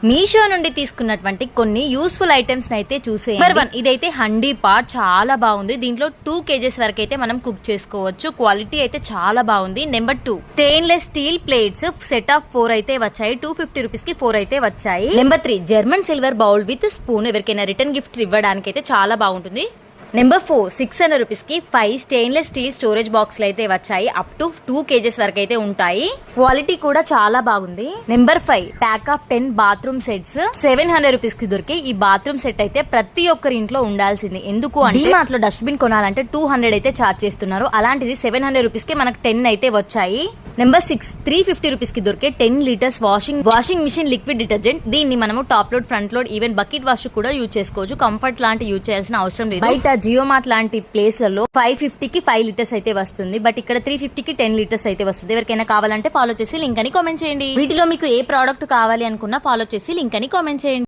మీషో నుండి తీసుకున్నటువంటి కొన్ని యూస్ఫుల్ ఐటమ్స్ అయితే చూసే. నెంబర్ 1 ఇదైతే హండీ పాట్, చాలా బాగుంది. దీంట్లో 2 kgs వరకు అయితే మనం కుక్ చేసుకోవచ్చు. క్వాలిటీ అయితే చాలా బాగుంది. Number 2 stainless steel plates set of 4 అయితే వచ్చాయి. 250 రూపీస్ కి 4 అయితే వచ్చాయి. Number 3 German silver bowl with spoon, ఎవరికైనా రిటర్న్ గిఫ్ట్ ఇవ్వడానికి అయితే చాలా బాగుంటుంది. నెంబర్ 4 600 రూపీస్ కి 5 స్టెయిన్లెస్ స్టీల్ స్టోరేజ్ బాక్స్లు అయితే వచ్చాయి. అప్ టు 2 kgs వరకు అయితే ఉంటాయి. క్వాలిటీ కూడా చాలా బాగుంది. Number 5 pack of 10 bathroom sets 700 rupees కి దొరికి ఈ బాత్రూమ్ సెట్ అయితే ప్రతి ఒక్కరి ఇంట్లో ఉండాల్సింది. ఎందుకు అంటే డీమార్ట్ లో డస్ట్బిన్ కొనాలంటే 200 అయితే చార్జ్ చేస్తున్నారు. అలాంటిది 700 రూపీస్ కి మనకు 10 అయితే వచ్చాయి. నెంబర్ 6 350 రూపీస్ కి దొరికే 10 litres washing machine liquid detergent. దీన్ని మనము top load, front load, even bucket wash కూడా యూజ్ చేసుకోవచ్చు. కంఫర్ట్ లాంటి యూజ్ చేయాల్సిన అవసరం లేదు. బయట జియో మార్ట్ లాంటి ప్లేస్లలో 550 కి 5 లీటర్స్ అయితే వస్తుంది. బట్ ఇక్కడ 350 కి 10 లీటర్స్ అయితే వస్తుంది. ఎవరికైనా కావాలంటే ఫాలో చేసి లింక్ అని కామెంట్ చేయండి. వీటిలో మీకు ఏ ప్రోడక్ట్ కావాలి అనుకున్నా ఫాలో చేసి లింక్ అని కామెంట్ చేయండి.